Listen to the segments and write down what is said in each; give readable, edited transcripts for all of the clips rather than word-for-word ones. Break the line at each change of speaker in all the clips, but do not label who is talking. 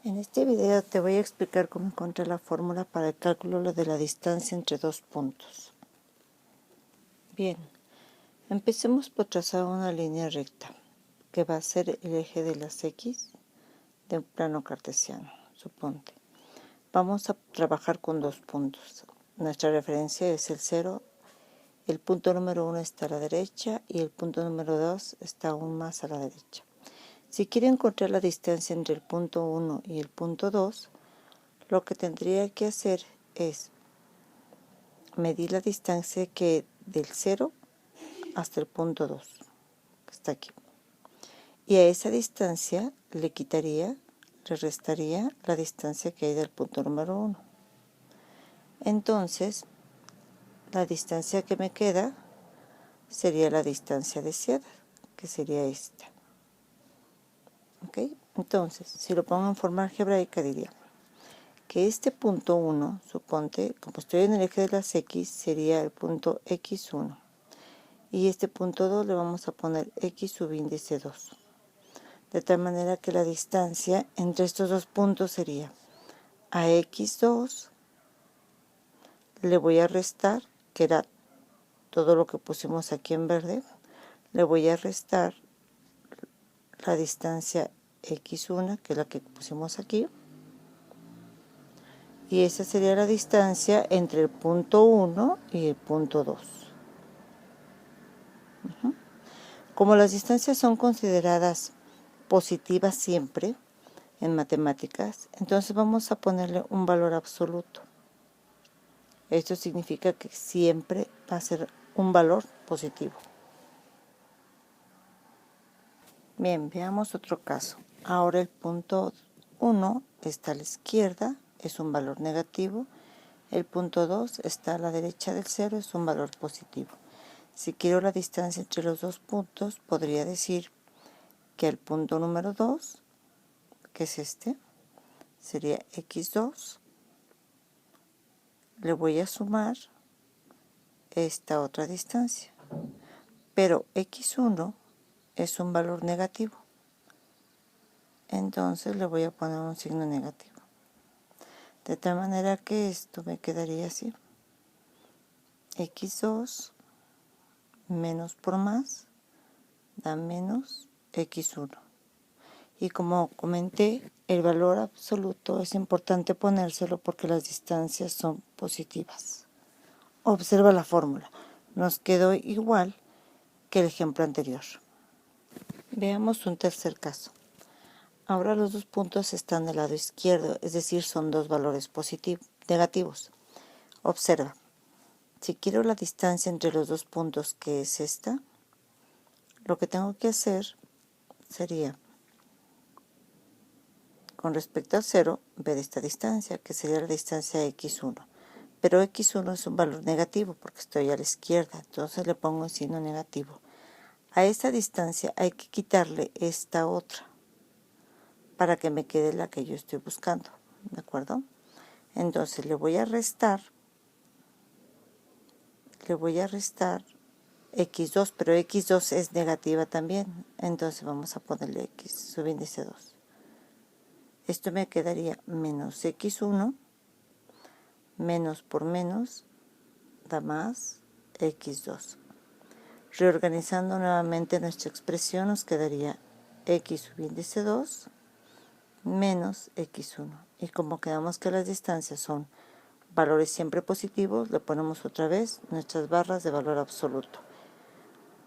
En este video te voy a explicar cómo encontrar la fórmula para el cálculo de la distancia entre dos puntos. Bien, empecemos por trazar una línea recta, que va a ser el eje de las X de un plano cartesiano, suponte. Vamos a trabajar con dos puntos. Nuestra referencia es el 0, el punto número 1 está a la derecha y el punto número 2 está aún más a la derecha. Si quiero encontrar la distancia entre el punto 1 y el punto 2, lo que tendría que hacer es medir la distancia que del 0 hasta el punto 2, que está aquí. Y a esa distancia le restaría la distancia que hay del punto número 1. Entonces, la distancia que me queda sería la distancia deseada, que sería esta. ¿Ok? Entonces, si lo pongo en forma algebraica, diría que este punto 1, suponte, como estoy en el eje de las X, sería el punto X1. Y este punto 2 le vamos a poner X subíndice 2. De tal manera que la distancia entre estos dos puntos sería a X2, le voy a restar, que era todo lo que pusimos aquí en verde, le voy a restar la distancia X1, que es la que pusimos aquí, y esa sería la distancia entre el punto 1 y el punto 2. Como las distancias son consideradas positivas siempre en matemáticas, entonces vamos a ponerle un valor absoluto. Esto significa que siempre va a ser un valor positivo. Bien, veamos otro caso. Ahora el punto 1 está a la izquierda, es un valor negativo. El punto 2 está a la derecha del 0, es un valor positivo. Si quiero la distancia entre los dos puntos, podría decir que el punto número 2, que es este, sería X2. Le voy a sumar esta otra distancia. Pero X1 es un valor negativo. Entonces le voy a poner un signo negativo. De tal manera que esto me quedaría así. X2 menos por más da menos X1. Y como comenté, el valor absoluto es importante ponérselo porque las distancias son positivas. Observa la fórmula. Nos quedó igual que el ejemplo anterior. Veamos un tercer caso. Ahora los dos puntos están del lado izquierdo, es decir, son dos valores negativos. Observa. Si quiero la distancia entre los dos puntos, que es esta, lo que tengo que hacer sería, con respecto al 0, ver esta distancia, que sería la distancia X1. Pero X1 es un valor negativo porque estoy a la izquierda, entonces le pongo un signo negativo. A esta distancia hay que quitarle esta otra para que me quede la que yo estoy buscando, ¿de acuerdo? Entonces le voy a restar X2, pero X2 es negativa también, entonces vamos a ponerle X subíndice 2. Esto me quedaría menos X1, menos por menos da más X2. Reorganizando nuevamente nuestra expresión nos quedaría X subíndice 2 menos X1. Y como quedamos que las distancias son valores siempre positivos, le ponemos otra vez nuestras barras de valor absoluto.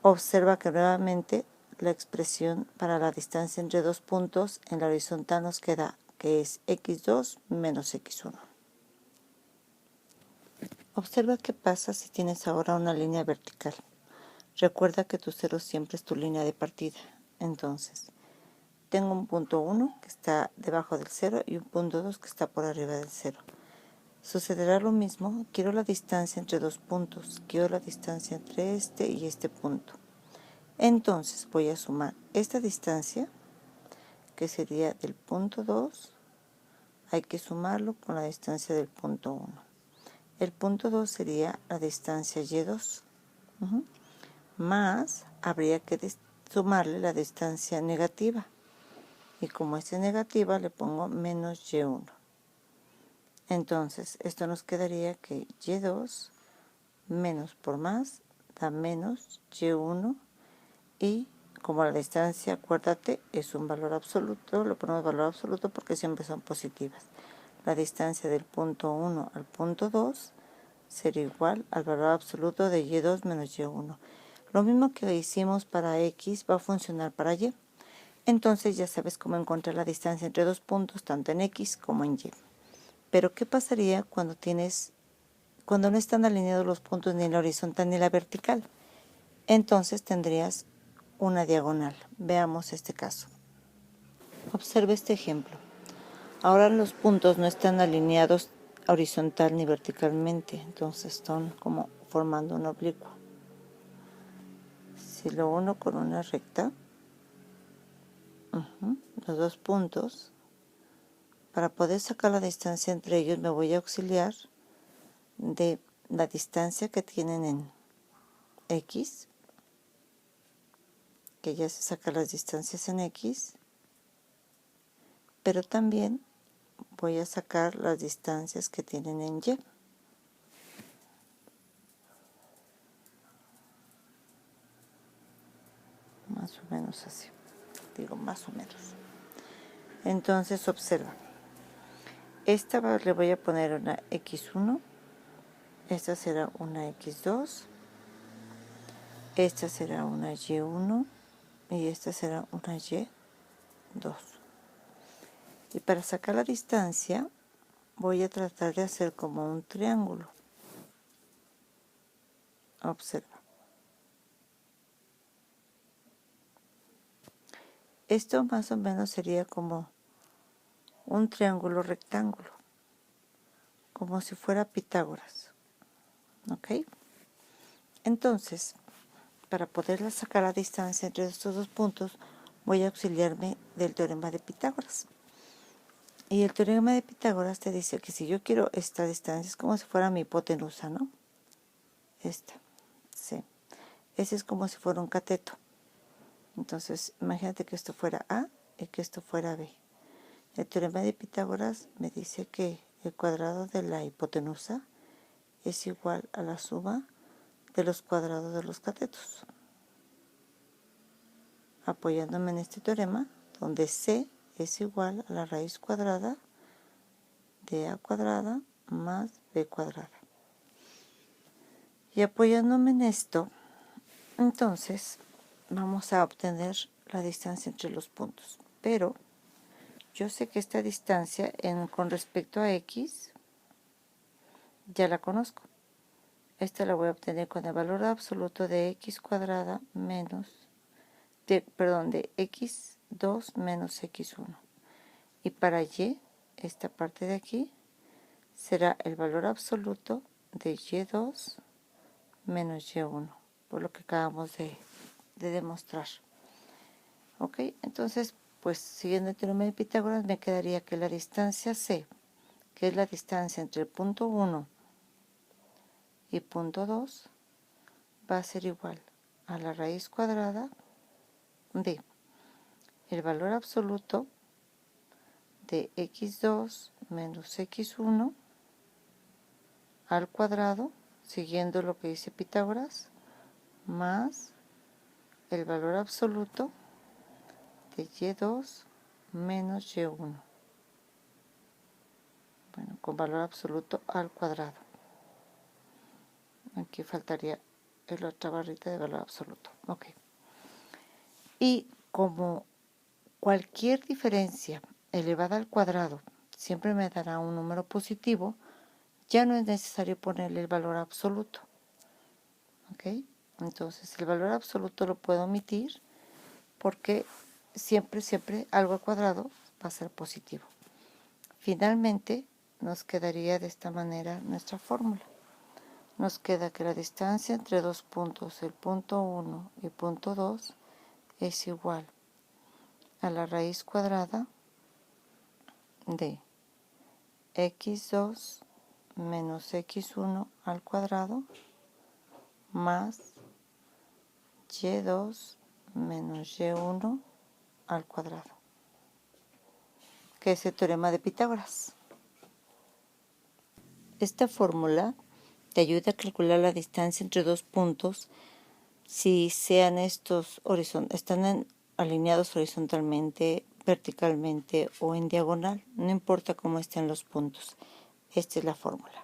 Observa que nuevamente la expresión para la distancia entre dos puntos en la horizontal nos queda que es X2 menos X1. Observa qué pasa si tienes ahora una línea vertical. Recuerda que tu 0 siempre es tu línea de partida. Entonces, tengo un punto 1 que está debajo del 0 y un punto 2 que está por arriba del 0. Sucederá lo mismo. Quiero la distancia entre dos puntos. Quiero la distancia entre este y este punto. Entonces voy a sumar esta distancia, que sería del punto 2. Hay que sumarlo con la distancia del punto 1. El punto 2 sería la distancia Y2. Más habría que sumarle la distancia negativa, y como esta es negativa le pongo menos y1. Entonces esto nos quedaría que y2 menos por más da menos y1, y como la distancia, acuérdate, es un valor absoluto, lo ponemos valor absoluto porque siempre son positivas. La distancia del punto 1 al punto 2 será igual al valor absoluto de y2 menos y1. Lo mismo que hicimos para x va a funcionar para y. Entonces ya sabes cómo encontrar la distancia entre dos puntos, tanto en x como en y. Pero ¿qué pasaría cuando no están alineados los puntos ni en la horizontal ni en la vertical? Entonces tendrías una diagonal. Veamos este caso. Observe este ejemplo. Ahora los puntos no están alineados horizontal ni verticalmente, entonces están como formando un oblicuo. Si lo uno con una recta, los dos puntos, para poder sacar la distancia entre ellos me voy a auxiliar de la distancia que tienen en x, que ya se sacan las distancias en x, pero también voy a sacar las distancias que tienen en y. Más o menos así, digo más o menos. Entonces observa, esta le voy a poner una x1, esta será una x2, esta será una y1 y esta será una y2. Y para sacar la distancia voy a tratar de hacer como un triángulo. Observa. Esto más o menos sería como un triángulo rectángulo, como si fuera Pitágoras. ¿Ok? Entonces, para poder sacar la distancia entre estos dos puntos, voy a auxiliarme del teorema de Pitágoras. Y el teorema de Pitágoras te dice que si yo quiero esta distancia, es como si fuera mi hipotenusa, ¿no? Esta, sí. Ese es como si fuera un cateto. Entonces, imagínate que esto fuera A y que esto fuera B. El teorema de Pitágoras me dice que el cuadrado de la hipotenusa es igual a la suma de los cuadrados de los catetos. Apoyándome en este teorema, donde C es igual a la raíz cuadrada de A cuadrada más B cuadrada. Y apoyándome en esto, entonces vamos a obtener la distancia entre los puntos. Pero yo sé que esta distancia con respecto a X ya la conozco. Esta la voy a obtener con el valor absoluto de X cuadrada menos, de X2 menos X1. Y para Y, esta parte de aquí, será el valor absoluto de y2 menos y1, por lo que acabamos de demostrar. Ok, entonces, pues siguiendo el teorema de Pitágoras, me quedaría que la distancia C, que es la distancia entre el punto 1 y punto 2, va a ser igual a la raíz cuadrada de el valor absoluto de x2 menos x1 al cuadrado, siguiendo lo que dice Pitágoras, más el valor absoluto de y2 menos y1. Bueno, con valor absoluto al cuadrado. Aquí faltaría la otra barrita de valor absoluto. Ok. Y como cualquier diferencia elevada al cuadrado siempre me dará un número positivo, ya no es necesario ponerle el valor absoluto. ¿Ok? Entonces el valor absoluto lo puedo omitir porque siempre algo al cuadrado va a ser positivo. Finalmente nos quedaría de esta manera nuestra fórmula. Nos queda que la distancia entre dos puntos, el punto 1 y punto 2, es igual a la raíz cuadrada de x2 menos x1 al cuadrado más y2 menos y1 al cuadrado. que es el teorema de Pitágoras. Esta fórmula te ayuda a calcular la distancia entre dos puntos si sean estos están alineados horizontalmente, verticalmente o en diagonal, no importa cómo estén los puntos. Esta es la fórmula.